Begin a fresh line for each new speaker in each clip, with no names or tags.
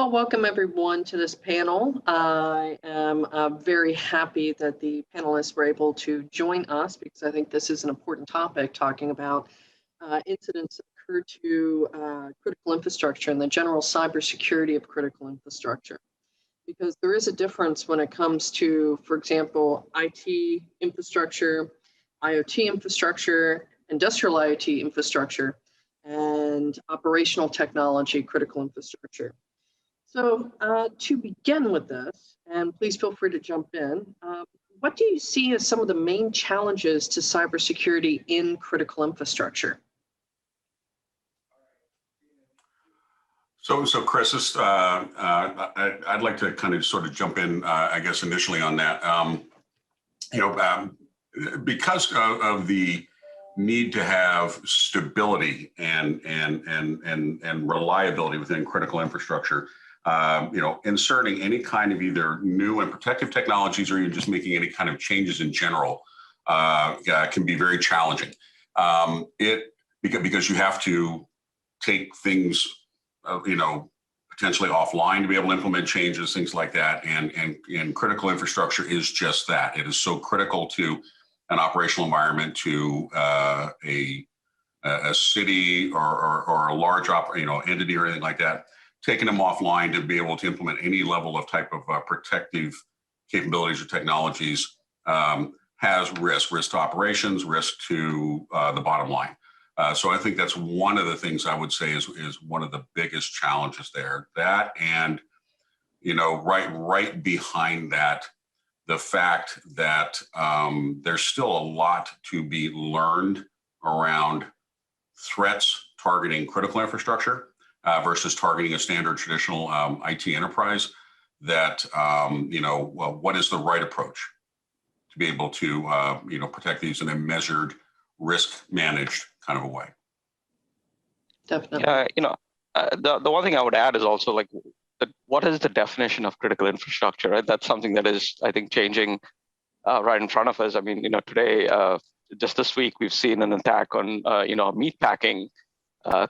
Well, welcome everyone to this panel. I am very happy that the panelists were able to join us because I think this is an important topic, talking about incidents that occur to critical infrastructure and the general cybersecurity of critical infrastructure. Because there is a difference when it comes to, for example, IT infrastructure, IoT infrastructure, industrial IoT infrastructure, and operational technology critical infrastructure. So to begin with this, and please feel free to jump in, what do you see as some of the main challenges to cybersecurity in critical infrastructure?
So Chris, I'd like to kind of sort of jump in, I guess, initially on that. Because of the need to have stability and reliability within critical infrastructure, inserting any kind of either new and protective technologies or even just making any kind of changes in general can be very challenging. Because you have to take things potentially offline to be able to implement changes, things like that. And critical infrastructure is just that. It is so critical to an operational environment, to a city or a large entity or anything like that. Taking them offline to be able to implement any level of type of protective capabilities or technologies has risk to operations, risk to the bottom line. So I think that's one of the things I would say is one of the biggest challenges there. That and, right behind that, the fact that there's still a lot to be learned around threats targeting critical infrastructure versus targeting a standard traditional IT enterprise. That, what is the right approach to be able to, protect these in a measured, risk managed kind of a way.
Definitely.
The one thing I would add is also what is the definition of critical infrastructure, right? That's something that is, I think, changing right in front of us. I mean, today, just this week, we've seen an attack on, a meat packing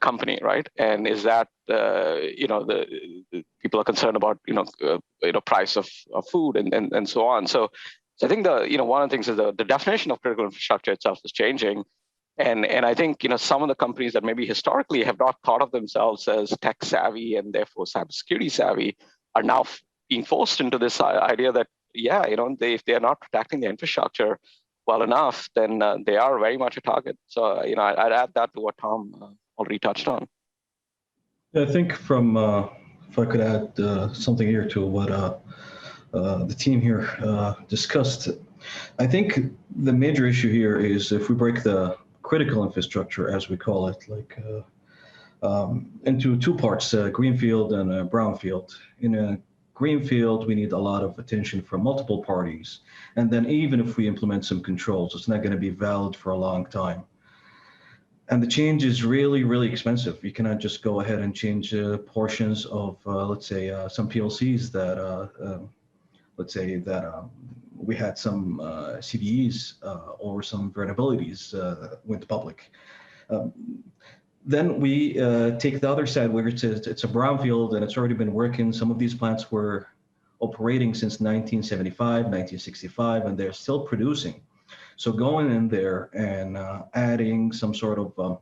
company, right? And is that, the people are concerned about, price of food and so on. So I think one of the things is the definition of critical infrastructure itself is changing. And I think, some of the companies that maybe historically have not thought of themselves as tech savvy and therefore cybersecurity savvy are now being forced into this idea that, if they are not protecting the infrastructure well enough, then they are very much a target. So, I'd add that to what Tom already touched on.
I think if I could add something here to what the team here discussed, I think the major issue here is if we break the critical infrastructure, as we call it, into two parts, greenfield and brownfield. In a greenfield, we need a lot of attention from multiple parties. And then even if we implement some controls, it's not going to be valid for a long time. And the change is really, really expensive. You cannot just go ahead and change portions of, let's say, some PLCs that, we had some CVEs or some vulnerabilities went public. Then we take the other side where it's a brownfield and it's already been working. Some of these plants were operating since 1975, 1965, and they're still producing. So going in there and adding some sort of,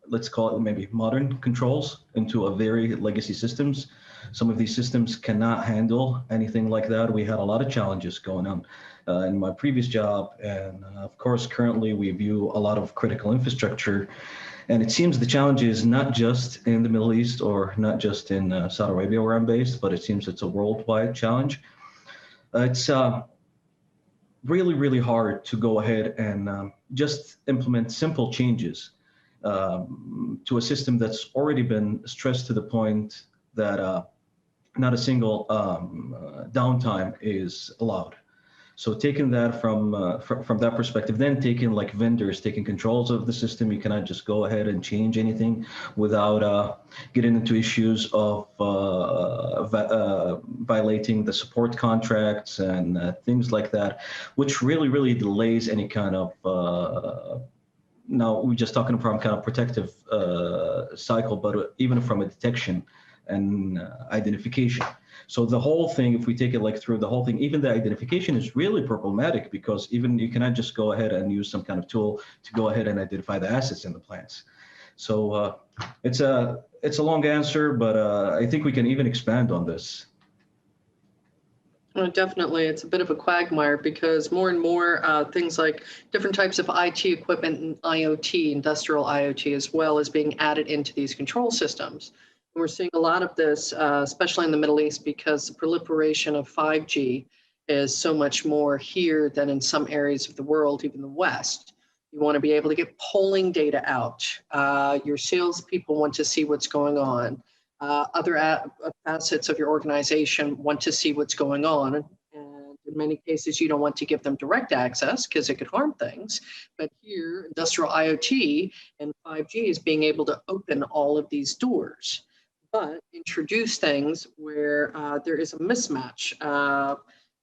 let's call it maybe modern controls into a very legacy systems. Some of these systems cannot handle anything like that. We had a lot of challenges going on in my previous job. And of course, currently we view a lot of critical infrastructure. And it seems the challenge is not just in the Middle East or not just in Saudi Arabia where I'm based, but it seems it's a worldwide challenge. It's really, really hard to go ahead and just implement simple changes to a system that's already been stressed to the point that not a single downtime is allowed. So taking that from that perspective, then taking like vendors, taking controls of the system, you cannot just go ahead and change anything without getting into issues of violating the support contracts and things like that, which really, really delays any kind of now we're just talking from kind of protective cycle, but even from a detection and identification. So the whole thing, if we take it like through the whole thing, even the identification is really problematic, because even you cannot just go ahead and use some kind of tool to go ahead and identify the assets in the plants. So it's a long answer, but I think we can even expand on this.
Definitely, it's a bit of a quagmire, because more and more things like different types of IT equipment and IoT, industrial IoT as well, is being added into these control systems. And we're seeing a lot of this, especially in the Middle East, because the proliferation of 5G is so much more here than in some areas of the world, even the West. You want to be able to get polling data out. Your salespeople want to see what's going on. Other facets of your organization want to see what's going on. And in many cases, you don't want to give them direct access because it could harm things. But here, industrial IoT and 5G is being able to open all of these doors, but introduce things where there is a mismatch.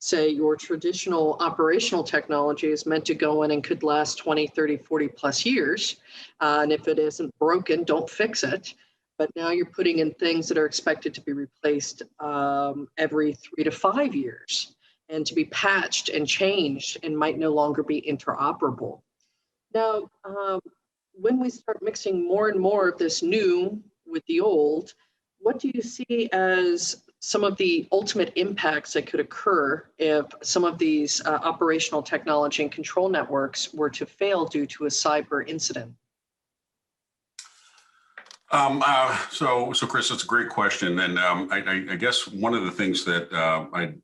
Say your traditional operational technology is meant to go in and could last 20, 30, 40 plus years. And if it isn't broken, don't fix it. But now you're putting in things that are expected to be replaced every 3 to 5 years, and to be patched and changed, and might no longer be interoperable. Now, when we start mixing more and more of this new with the old, what do you see as some of the ultimate impacts that could occur if some of these operational technology and control networks were to fail due to a cyber incident?
So Chris, that's a great question. And I guess one of the things that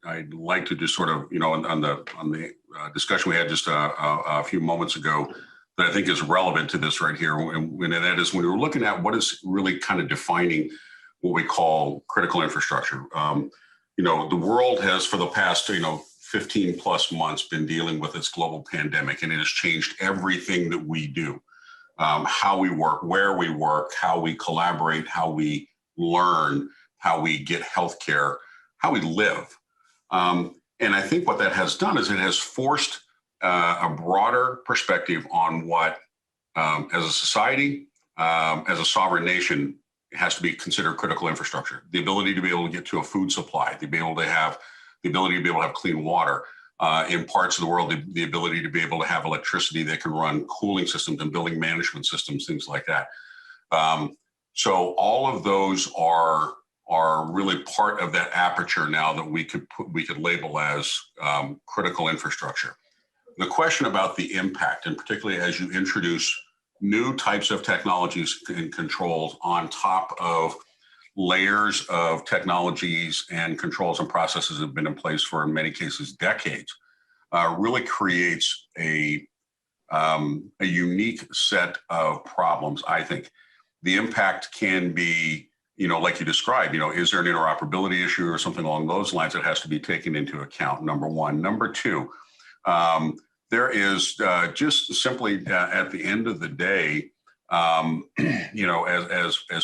I'd like to just sort of, on the discussion we had just a few moments ago, that I think is relevant to this right here. And that is when we're looking at what is really kind of defining what we call critical infrastructure. The world has, for the past, 15 plus months, been dealing with this global pandemic, and it has changed everything that we do. How we work, where we work, how we collaborate, how we learn, how we get healthcare, how we live. And I think what that has done is it has forced a broader perspective on what, as a society, as a sovereign nation, has to be considered critical infrastructure. The ability to be able to get to a food supply, the ability to be able to have clean water. In parts of the world, the ability to be able to have electricity that can run cooling systems and building management systems, things like that. So all of those are really part of that aperture now that we could label as critical infrastructure. The question about the impact, and particularly as you introduce new types of technologies and controls on top of layers of technologies and controls and processes that have been in place for, in many cases, decades, really creates a unique set of problems, I think. The impact can be, like you described, is there an interoperability issue or something along those lines that has to be taken into account, number one. Number two, there is just simply at the end of the day, as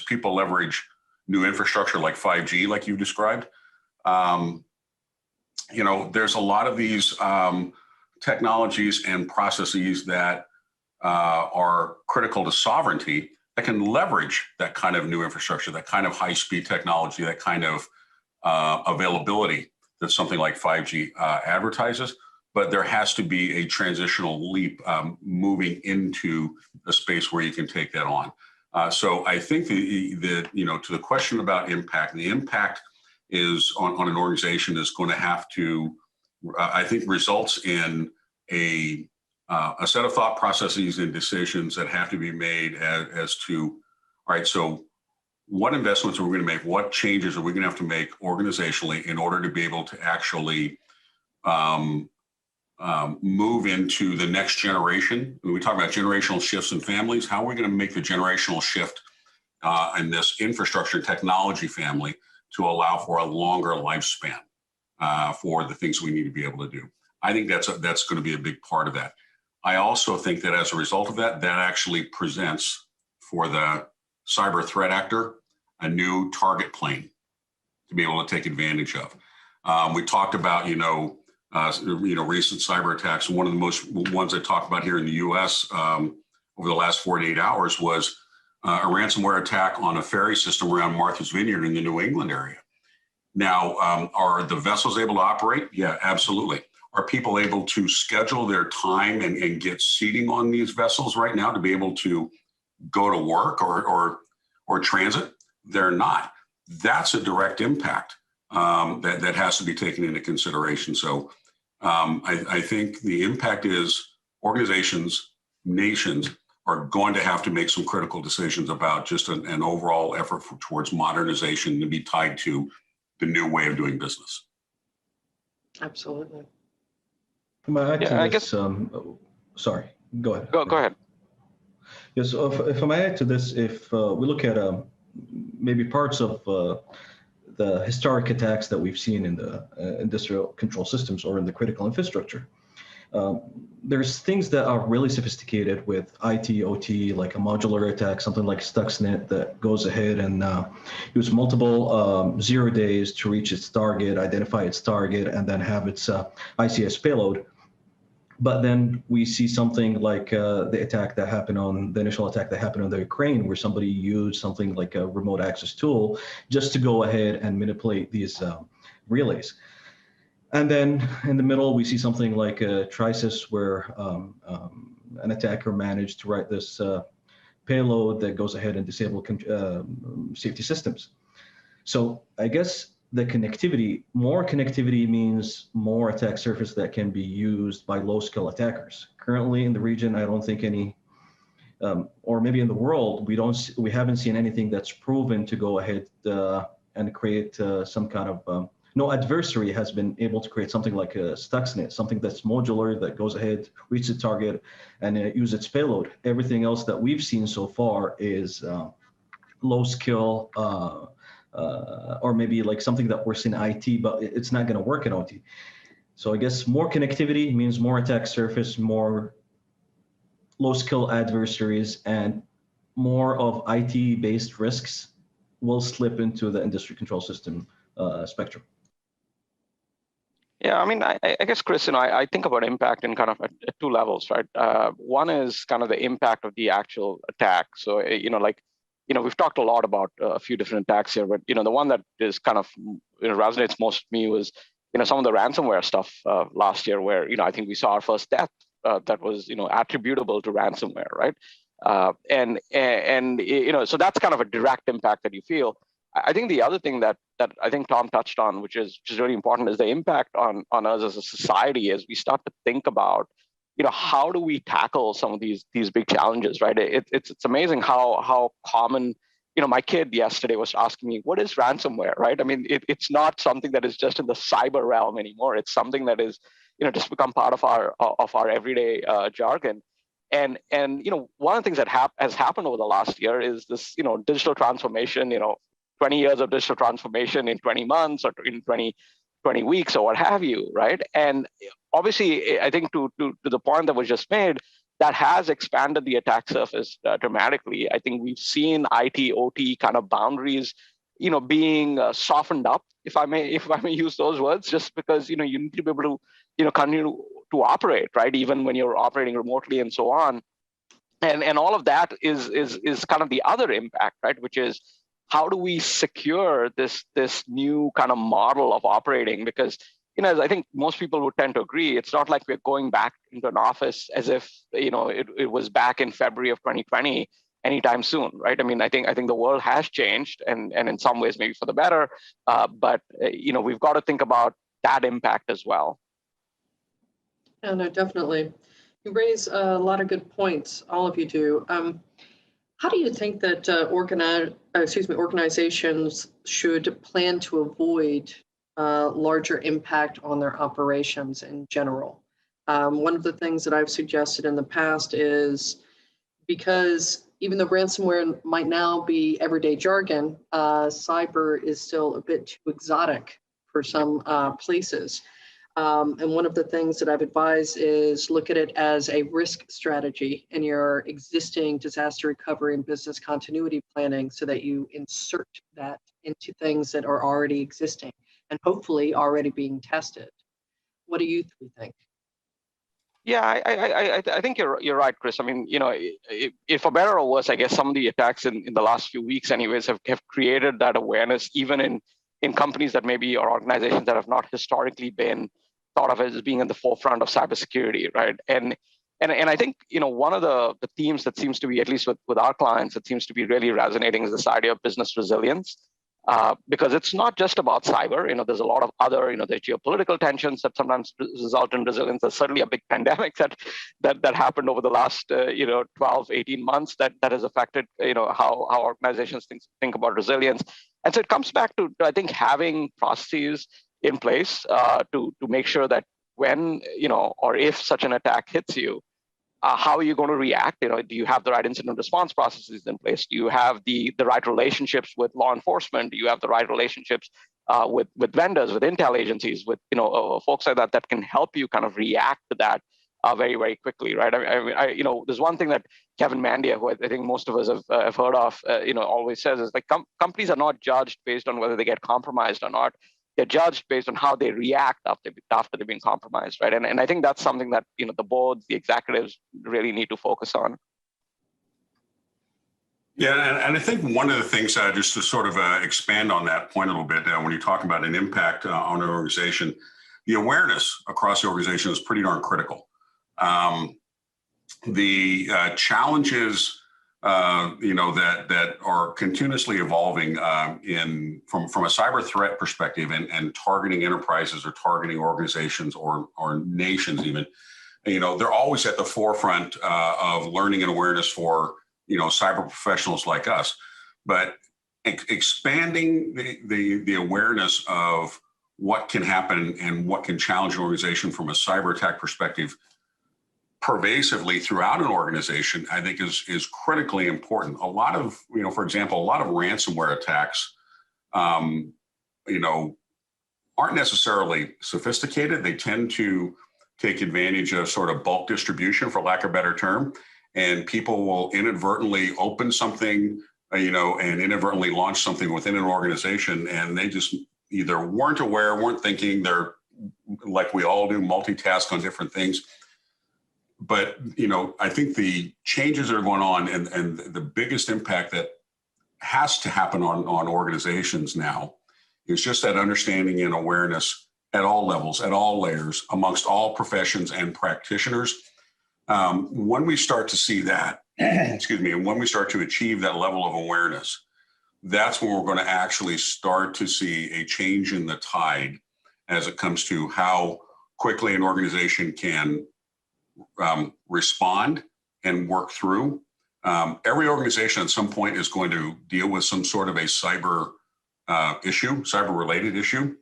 people leverage new infrastructure like 5G, like you described, there's a lot of these technologies and processes that are critical to sovereignty that can leverage that kind of new infrastructure, that kind of high-speed technology, that kind of availability that something like 5G advertises. But there has to be a transitional leap moving into a space where you can take that on. So I think to the question about impact, the impact is on an organization is going to have to, I think, results in a set of thought processes and decisions that have to be made as to, all right, so what investments are we going to make? What changes are we going to have to make organizationally in order to be able to actually move into the next generation? When we talk about generational shifts in families, how are we going to make the generational shift in this infrastructure and technology family to allow for a longer lifespan for the things we need to be able to do? I think that's going to be a big part of that. I also think that as a result of that, that actually presents for the cyber threat actor a new target plane to be able to take advantage of. We talked about, recent cyber attacks. One of the most ones I talked about here in the U.S. Over the last 48 hours was a ransomware attack on a ferry system around Martha's Vineyard in the New England area. Now, are the vessels able to operate? Yeah, absolutely. Are people able to schedule their time and get seating on these vessels right now to be able to go to work or transit? They're not. That's a direct impact that has to be taken into consideration. So I think the impact is organizations, nations are going to have to make some critical decisions about just an overall effort towards modernization to be tied to the new way of doing business.
Absolutely.
Yeah, I guess.
Sorry, go ahead.
Go ahead.
Yes, if I may add to this, if we look at maybe parts of the historic attacks that we've seen in the industrial control systems or in the critical infrastructure, there's things that are really sophisticated with IT, OT, like a modular attack, something like Stuxnet that goes ahead and use multiple 0 days to reach its target, identify its target, and then have its ICS payload. But then we see something like the initial attack that happened on the Ukraine, where somebody used something like a remote access tool just to go ahead and manipulate these relays. And then in the middle, we see something like a Trisis, where an attacker managed to write this payload that goes ahead and disable safety systems. So I guess the more connectivity means more attack surface that can be used by low-skill attackers. Currently in the region, I don't think any, or maybe in the world, we haven't seen anything that's proven to go ahead and create some kind of, no adversary has been able to create something like a Stuxnet, something that's modular, that goes ahead, reaches the target, and use its payload. Everything else that we've seen so far is low skill, or maybe like something that works in IT, but it's not going to work in OT. So I guess more connectivity means more attack surface, more low skill adversaries, and more of IT-based risks will slip into the industry control system spectrum.
Yeah, I mean, I guess, Chris, I think about impact in kind of at two levels, right? One is kind of the impact of the actual attack. So, we've talked a lot about a few different attacks here, but, the one that is kind of, resonates most with me was, some of the ransomware stuff last year where, I think we saw our first death that was, attributable to ransomware, right? So that's kind of a direct impact that you feel. I think the other thing that I think Tom touched on, which is really important, is the impact on us as a society as we start to think about, how do we tackle some of these big challenges, right? It's amazing how common, my kid yesterday was asking me, what is ransomware, right? I mean, it's not something that is just in the cyber realm anymore. It's something that is, just become part of our everyday jargon. And one of the things that has happened over the last year is this, digital transformation, 20 years of digital transformation in 20 months or in 20 weeks or what have you, right? And obviously, I think to the point that was just made, that has expanded the attack surface dramatically. I think we've seen IT, OT kind of boundaries, being softened up, if I may use those words, just because, you need to be able to, continue to operate, right? Even when you're operating remotely and so on. And all of that is kind of the other impact, right? Which is, how do we secure this new kind of model of operating? Because, as I think most people would tend to agree, it's not like we're going back into an office as if, it was back in February of 2020 anytime soon, right? I mean, I think the world has changed, and in some ways maybe for the better, but we've got to think about that impact as well.
Yeah, no, definitely. You raise a lot of good points. All of you do. How do you think that organizations should plan to avoid larger impact on their operations in general? One of the things that I've suggested in the past is, because even though ransomware might now be everyday jargon, cyber is still a bit too exotic for some places. And one of the things that I've advised is look at it as a risk strategy in your existing disaster recovery and business continuity planning, so that you insert that into things that are already existing and hopefully already being tested. What do you three think?
Yeah, I think you're right, Chris. I mean, if for better or worse, I guess some of the attacks in the last few weeks, anyways, have created that awareness, even in companies that maybe or organizations that have not historically been thought of as being in the forefront of cybersecurity, right? And I think one of the themes that seems to be, at least with our clients, that seems to be really resonating is this idea of business resilience. Because it's not just about cyber. There's a lot of other, there's geopolitical tensions that sometimes result in resilience. There's certainly a big pandemic that happened over the last 12, 18 months that has affected how organizations think about resilience. And so it comes back to, I think, having processes in place to make sure that when or if such an attack hits you, how are you going to react? Do you have the right incident response processes in place? Do you have the right relationships with law enforcement? Do you have the right relationships with vendors, with intel agencies, with folks like that can help you kind of react to that very, very quickly, right? There's one thing that Kevin Mandia, who I think most of us have heard of, always says is like companies are not judged based on whether they get compromised or not. They're judged based on how they react after they've been compromised, right? And I think that's something that the boards, the executives really need to focus on.
Yeah, and I think one of the things, just to sort of expand on that point a little bit, when you talk about an impact on an organization, the awareness across the organization is pretty darn critical. The challenges that are continuously evolving from a cyber threat perspective and targeting enterprises or targeting organizations or nations even, they're always at the forefront of learning and awareness for cyber professionals like us. But expanding the awareness of what can happen and what can challenge an organization from a cyber attack perspective pervasively throughout an organization, I think is critically important. A lot of, for example, a lot of ransomware attacks, aren't necessarily sophisticated. They tend to take advantage of sort of bulk distribution, for lack of a better term, and people will inadvertently open something, and inadvertently launch something within an organization, and they just either weren't aware, weren't thinking. They're, like we all do, multitask on different things. But, I think the changes that are going on and the biggest impact that has to happen on organizations now is just that understanding and awareness at all levels, at all layers, amongst all professions and practitioners. When we start to see that, and when we start to achieve that level of awareness, that's when we're going to actually start to see a change in the tide as it comes to how quickly an organization can respond and work through. Every organization at some point is going to deal with some sort of a cyber related issue.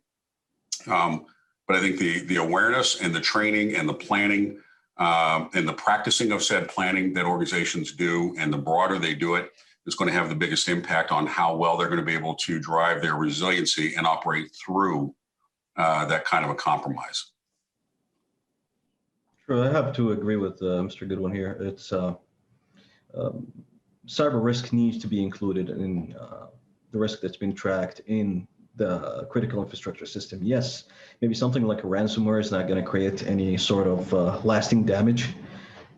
But I think the awareness and the training and the planning and the practicing of said planning that organizations do, and the broader they do it, is going to have the biggest impact on how well they're going to be able to drive their resiliency and operate through that kind of a compromise.
Sure, I have to agree with Mr. Goodwin here. It's cyber risk needs to be included in the risk that's being tracked in the critical infrastructure system. Yes, maybe something like a ransomware is not going to create any sort of lasting damage.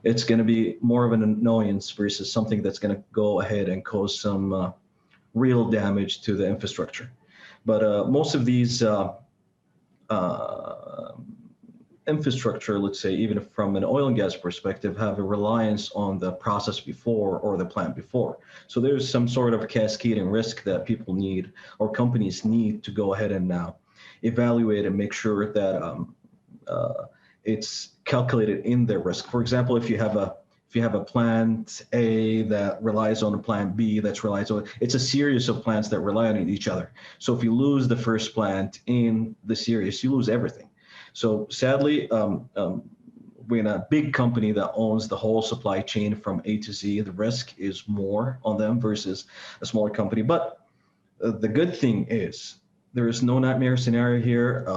It's going to be more of an annoyance versus something that's going to go ahead and cause some real damage to the infrastructure. But most of these infrastructure, let's say, even from an oil and gas perspective, have a reliance on the process before or the plant before. So there's some sort of cascading risk that people need, or companies need, to go ahead and now evaluate and make sure that it's calculated in their risk. For example, if you have a plant A that relies on a plant B that relies on, it's a series of plants that rely on each other. So if you lose the first plant in the series, you lose everything. So sadly, we're in a big company that owns the whole supply chain from A to Z. The risk is more on them versus a smaller company. But the good thing is there is no nightmare scenario here.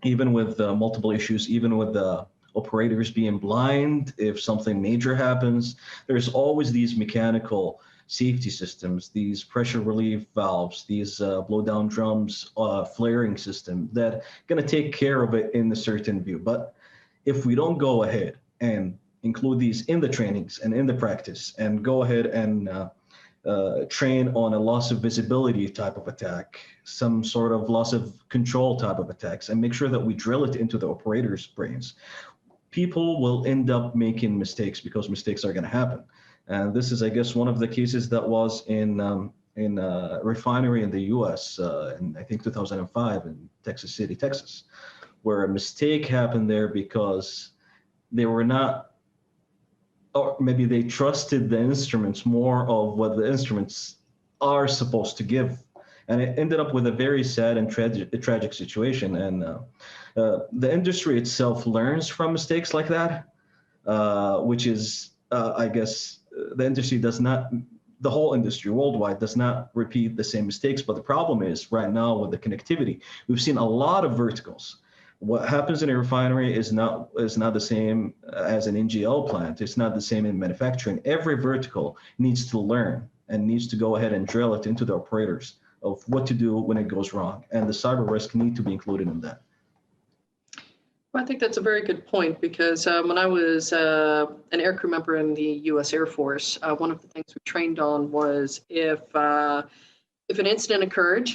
Even with multiple issues, even with the operators being blind, if something major happens, there's always these mechanical safety systems, these pressure relief valves, these blow down drums, flaring system that going to take care of it in a certain view. But if we don't go ahead and include these in the trainings and in the practice and go ahead and train on a loss of visibility type of attack, some sort of loss of control type of attacks, and make sure that we drill it into the operators' brains, people will end up making mistakes because mistakes are going to happen. And this is, I guess, one of the cases that was in a refinery in the U.S. In I think 2005 in Texas City, Texas, where a mistake happened there because they were not, or maybe they trusted the instruments more of what the instruments are supposed to give. And it ended up with a very sad and tragic situation. And the industry itself learns from mistakes like that, which is, I guess, the industry does not, the whole industry worldwide does not repeat the same mistakes. But the problem is right now with the connectivity, we've seen a lot of verticals. What happens in a refinery is not the same as an NGL plant. It's not the same in manufacturing. Every vertical needs to learn and needs to go ahead and drill it into the operators of what to do when it goes wrong. And the cyber risk need to be included in that.
Well, I think that's a very good point, because when I was an aircrew member in the U.S. Air Force, one of the things we trained on was if an incident occurred,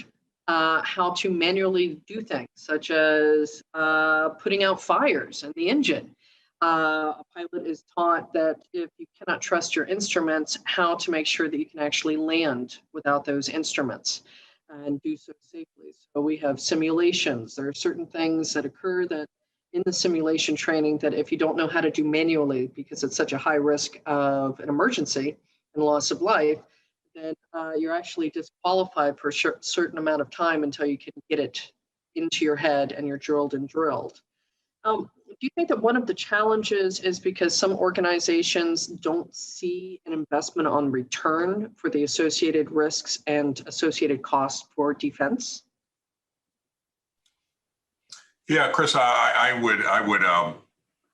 how to manually do things, such as putting out fires in the engine. A pilot is taught that if you cannot trust your instruments, how to make sure that you can actually land without those instruments and do so safely. So we have simulations. There are certain things that occur that in the simulation training that if you don't know how to do manually, because it's such a high risk of an emergency and loss of life, then you're actually disqualified for a certain amount of time until you can get it into your head and you're drilled and drilled. Do you think that one of the challenges is because some organizations don't see an investment on return for the associated risks and associated costs for defense?
Yeah, Chris, I would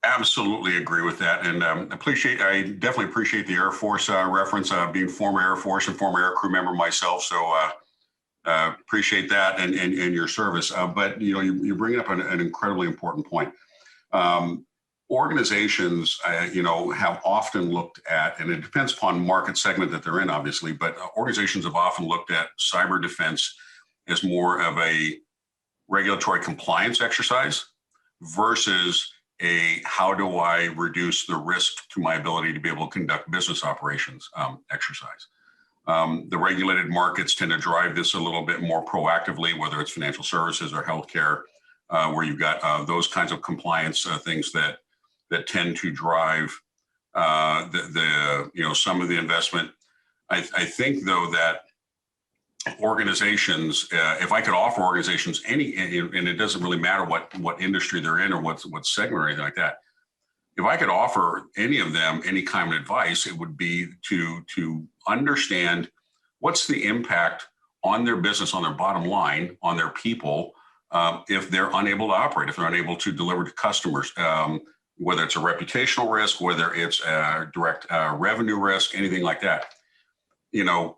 absolutely agree with that, and I definitely appreciate the Air Force reference. Being former Air Force and former aircrew member myself, so appreciate that and your service. But you're bringing up an incredibly important point. Organizations, have often looked at, and it depends upon market segment that they're in, obviously, but organizations have often looked at cyber defense as more of a regulatory compliance exercise versus a how do I reduce the risk to my ability to be able to conduct business operations exercise. The regulated markets tend to drive this a little bit more proactively, whether it's financial services or healthcare, where you've got those kinds of compliance things that tend to drive some of the investment. I think though that organizations, if I could offer organizations any, and it doesn't really matter what industry they're in or what segment or anything like that, if I could offer any of them any kind of advice, it would be to understand what's the impact on their business, on their bottom line, on their people, if they're unable to operate, if they're unable to deliver to customers, whether it's a reputational risk, whether it's a direct revenue risk, anything like that. The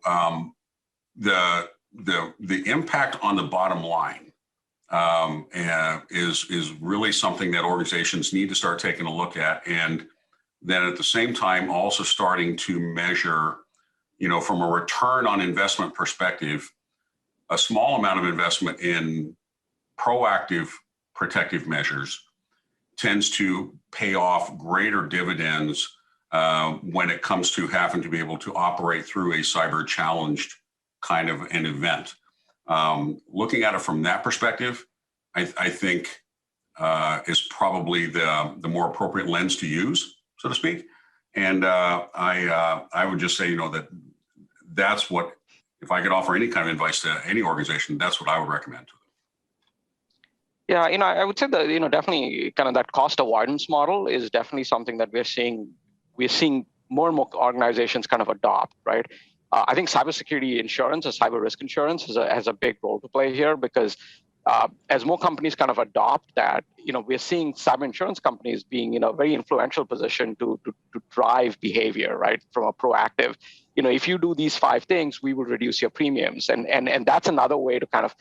impact on the bottom line is really something that organizations need to start taking a look at, and then at the same time also starting to measure, from a return on investment perspective, a small amount of investment in proactive protective measures tends to pay off greater dividends when it comes to having to be able to operate through a cyber challenged kind of an event. Looking at it from that perspective, I think is probably the more appropriate lens to use, so to speak. And I would just say, that's what, if I could offer any kind of advice to any organization, that's what I would recommend to them.
Yeah, I would say that, definitely kind of that cost avoidance model is definitely something that we're seeing more and more organizations kind of adopt, right? I think cybersecurity insurance or cyber risk insurance has a big role to play here, because as more companies kind of adopt that, we're seeing cyber insurance companies being in a very influential position to drive behavior, right? From a proactive, if you do these 5 things, we will reduce your premiums. And that's another way to kind of,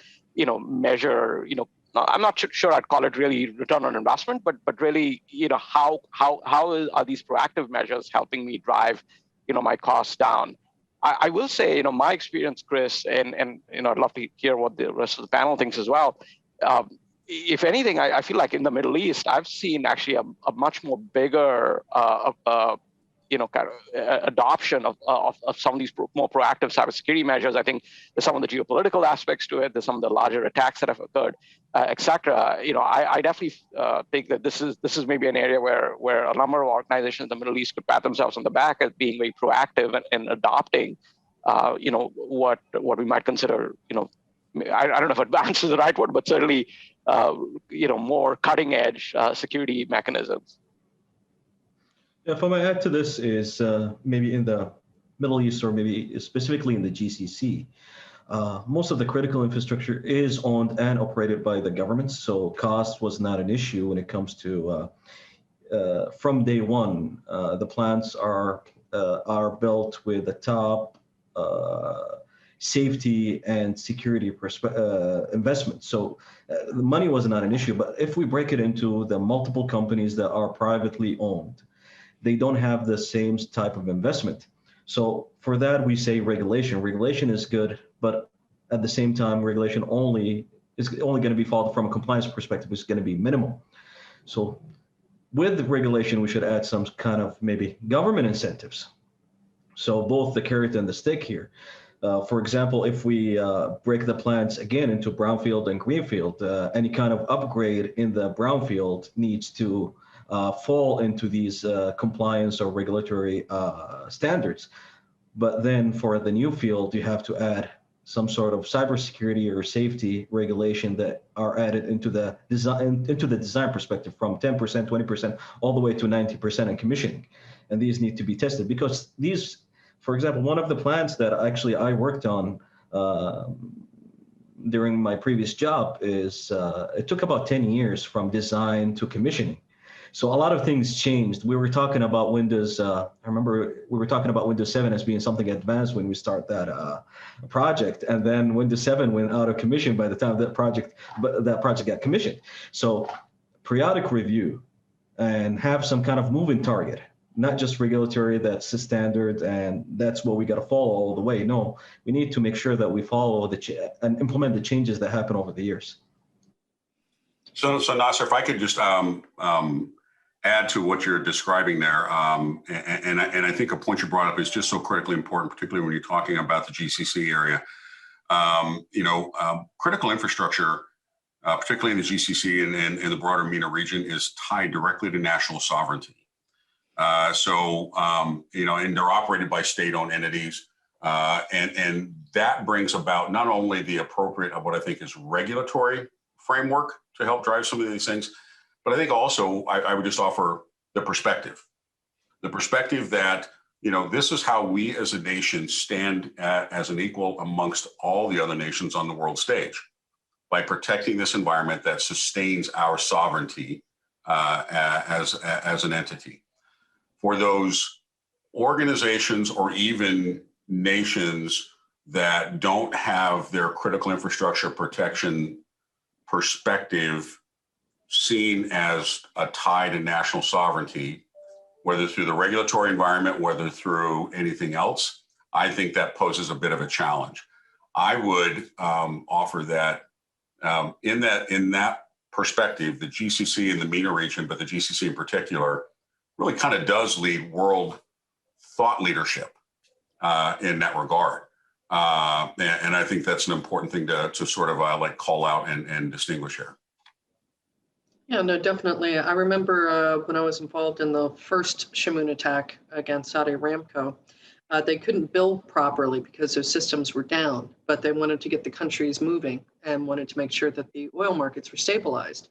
measure, I'm not sure I'd call it really return on investment, but really, how are these proactive measures helping me drive, my costs down? I will say, my experience, Chris, and I'd love to hear what the rest of the panel thinks as well. If anything, I feel like in the Middle East, I've seen actually a much more bigger kind of adoption of some of these more proactive cybersecurity measures. I think there's some of the geopolitical aspects to it. There's some of the larger attacks that have occurred, et cetera. I definitely think that this is maybe an area where a number of organizations in the Middle East could pat themselves on the back as being very proactive and adopting, what we might consider, I don't know if advanced is the right word, but certainly, more cutting edge security mechanisms.
If I might add to this is maybe in the Middle East or maybe specifically in the GCC, most of the critical infrastructure is owned and operated by the governments. So cost was not an issue when it comes to from day one. The plants are built with the top safety and security investment. So the money was not an issue. But if we break it into the multiple companies that are privately owned, they don't have the same type of investment. So for that, we say regulation. Regulation is good, but at the same time, regulation is only going to be followed from a compliance perspective. It's going to be minimal. So with the regulation, we should add some kind of maybe government incentives. So both the carrot and the stick here. For example, if we break the plants again into brownfield and greenfield, any kind of upgrade in the brownfield needs to fall into these compliance or regulatory standards. But then for the new field, you have to add some sort of cybersecurity or safety regulation that are added into the design perspective from 10%, 20%, all the way to 90% in commissioning. And these need to be tested because these, for example, one of the plants that actually I worked on during my previous job is it took about 10 years from design to commissioning. So a lot of things changed. We were talking about Windows. I remember we were talking about Windows 7 as being something advanced when we start that project, and then Windows 7 went out of commission by the time that project got commissioned. So periodic review and have some kind of moving target, not just regulatory that's the standard and that's what we got to follow all the way. No, we need to make sure that we follow and implement the changes that happen over the years.
So Nasser, if I could just add to what you're describing there, and I think a point you brought up is just so critically important, particularly when you're talking about the GCC area. Critical infrastructure, particularly in the GCC and the broader MENA region, is tied directly to national sovereignty. And they're operated by state-owned entities, and that brings about not only the appropriate of what I think is regulatory framework to help drive some of these things, but I think also I would just offer the perspective that, this is how we as a nation stand as an equal amongst all the other nations on the world stage by protecting this environment that sustains our sovereignty as an entity. For those organizations or even nations that don't have their critical infrastructure protection perspective seen as a tie to national sovereignty, whether through the regulatory environment, whether through anything else, I think that poses a bit of a challenge. I would offer that in that perspective, the GCC and the MENA region, but the GCC in particular, really kind of does lead world thought leadership in that regard. And I think that's an important thing to sort of call out and distinguish here.
Yeah, no, definitely. I remember when I was involved in the first Shamoon attack against Saudi Aramco, they couldn't build properly because their systems were down, but they wanted to get the countries moving and wanted to make sure that the oil markets were stabilized.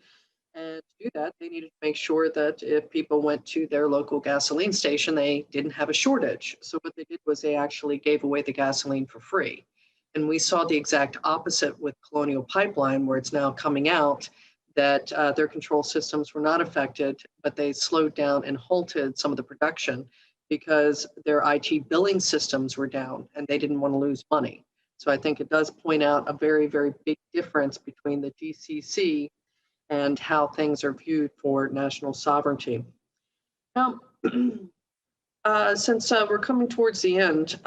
And to do that, they needed to make sure that if people went to their local gasoline station, they didn't have a shortage. So what they did was they actually gave away the gasoline for free. And we saw the exact opposite with Colonial Pipeline, where it's now coming out that their control systems were not affected, but they slowed down and halted some of the production because their IT billing systems were down and they didn't want to lose money. So I think it does point out a very, very big difference between the GCC and how things are viewed for national sovereignty. Now, since we're coming towards the end,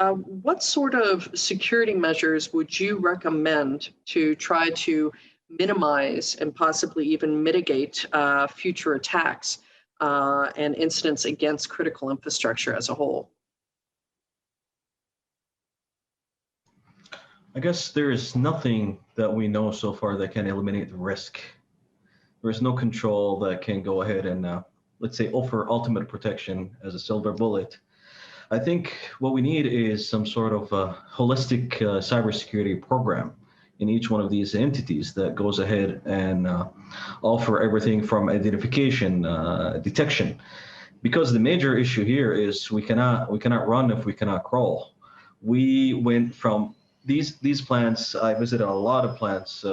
what sort of security measures would you recommend to try to minimize and possibly even mitigate future attacks and incidents against critical infrastructure as a whole?
I guess there is nothing that we know so far that can eliminate the risk. There is no control that can go ahead and, let's say, offer ultimate protection as a silver bullet. I think what we need is some sort of holistic cybersecurity program in each one of these entities that goes ahead and offer everything from identification, detection. Because the major issue here is we cannot run if we cannot crawl. We went from these plants. I visited a lot of plants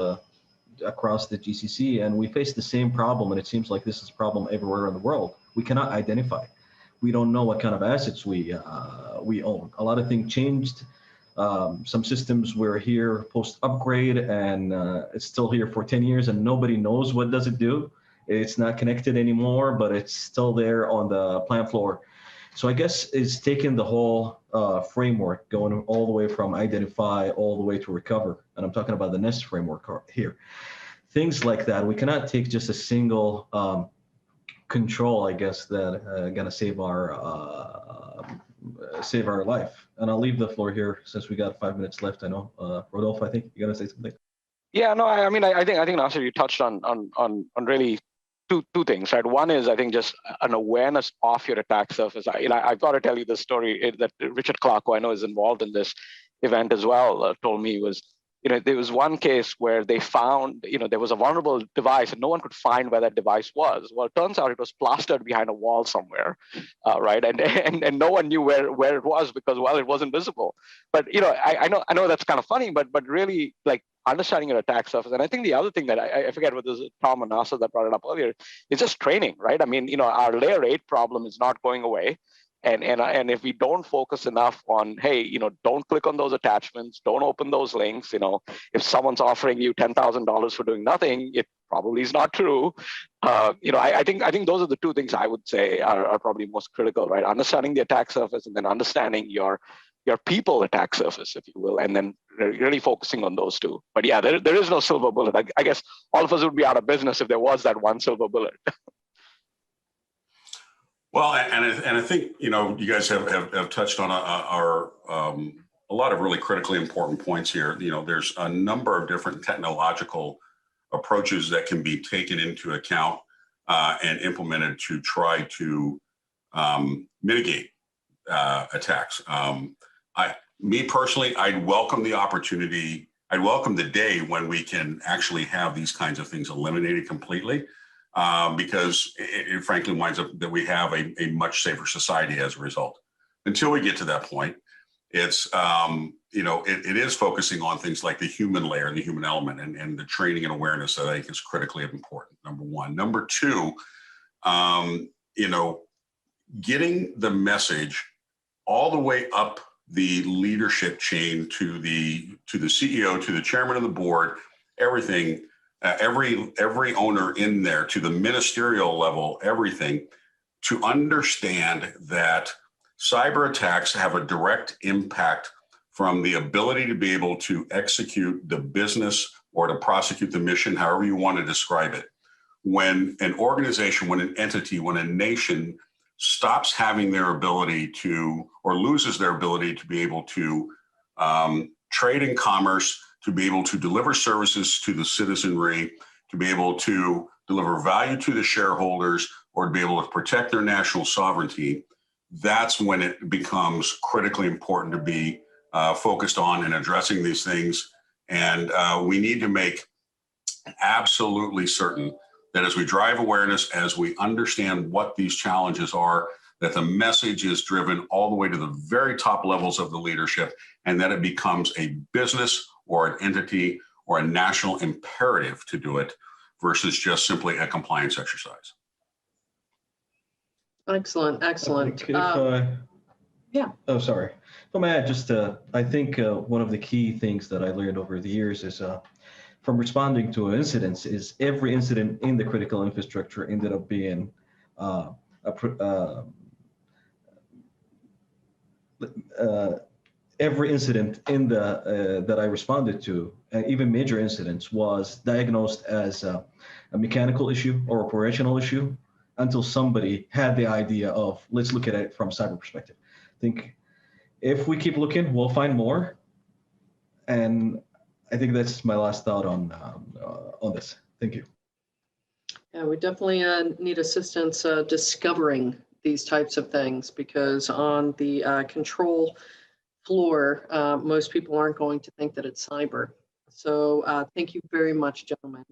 across the GCC, and we face the same problem. And it seems like this is a problem everywhere in the world. We cannot identify. We don't know what kind of assets we own. A lot of things changed. Some systems were here post upgrade, and it's still here for 10 years, and nobody knows what does it do. It's not connected anymore, but it's still there on the plant floor. So I guess it's taking the whole framework, going all the way from identify all the way to recover. And I'm talking about the NEST framework here. Things like that. We cannot take just a single control, I guess, that gonna save our life. And I'll leave the floor here since we got 5 minutes left. I know, Rodolfo, I think you gotta say something.
Yeah, no, I mean, I think Nasser, you touched on really two things, right? One is, I think, just an awareness of your attack surface. I've got to tell you the story that Richard Clark, who I know is involved in this event as well, told me was, there was one case where they found, there was a vulnerable device and no one could find where that device was. Well, it turns out it was plastered behind a wall somewhere, right? And no one knew where it was because, well, it wasn't visible. But, I know that's kind of funny, but really, like, understanding your attack surface. And I think the other thing that I forget whether it was Tom or Nasser that brought it up earlier, is just training, right? I mean, our layer 8 problem is not going away. And if we don't focus enough on, hey, don't click on those attachments, don't open those links. If someone's offering you $10,000 for doing nothing, it probably is not true. I think those are the two things I would say are probably most critical, right? Understanding the attack surface and then understanding your people attack surface, if you will, and then really focusing on those two. But yeah, there is no silver bullet. I guess all of us would be out of business if there was that one silver bullet.
Well, and I think, you guys have touched on a lot of really critically important points here. There's a number of different technological approaches that can be taken into account and implemented to try to mitigate attacks. Me personally, I'd welcome the opportunity. I'd welcome the day when we can actually have these kinds of things eliminated completely. Because it frankly winds up that we have a much safer society as a result. Until we get to that point, it's, it is focusing on things like the human layer and the human element and the training and awareness that I think is critically important, number one. Number two, getting the message all the way up the leadership chain to the CEO, to the chairman of the board, everything. Every owner in there, to the ministerial level, everything, to understand that cyber attacks have a direct impact from the ability to be able to execute the business or to prosecute the mission, however you want to describe it. When an organization, when an entity, when a nation stops having their ability to, or loses their ability to be able to trade and commerce, to be able to deliver services to the citizenry, to be able to deliver value to the shareholders, or to be able to protect their national sovereignty, that's when it becomes critically important to be focused on and addressing these things. And we need to make absolutely certain that as we drive awareness, as we understand what these challenges are, that the message is driven all the way to the very top levels of the leadership, and that it becomes a business or an entity or a national imperative to do it versus just simply a compliance exercise.
Excellent. Yeah.
Oh, sorry. If I may add, just I think one of the key things that I learned over the years is from responding to incidents is every incident in the critical infrastructure ended up being uh, a, every incident in the that I responded to, even major incidents, was diagnosed as a mechanical issue or operational issue until somebody had the idea of, let's look at it from a cyber perspective. I think if we keep looking, we'll find more. And I think that's my last thought on this. Thank you.
Yeah, we definitely need assistance discovering these types of things, because on the control floor, most people aren't going to think that it's cyber. So thank you very much, gentlemen.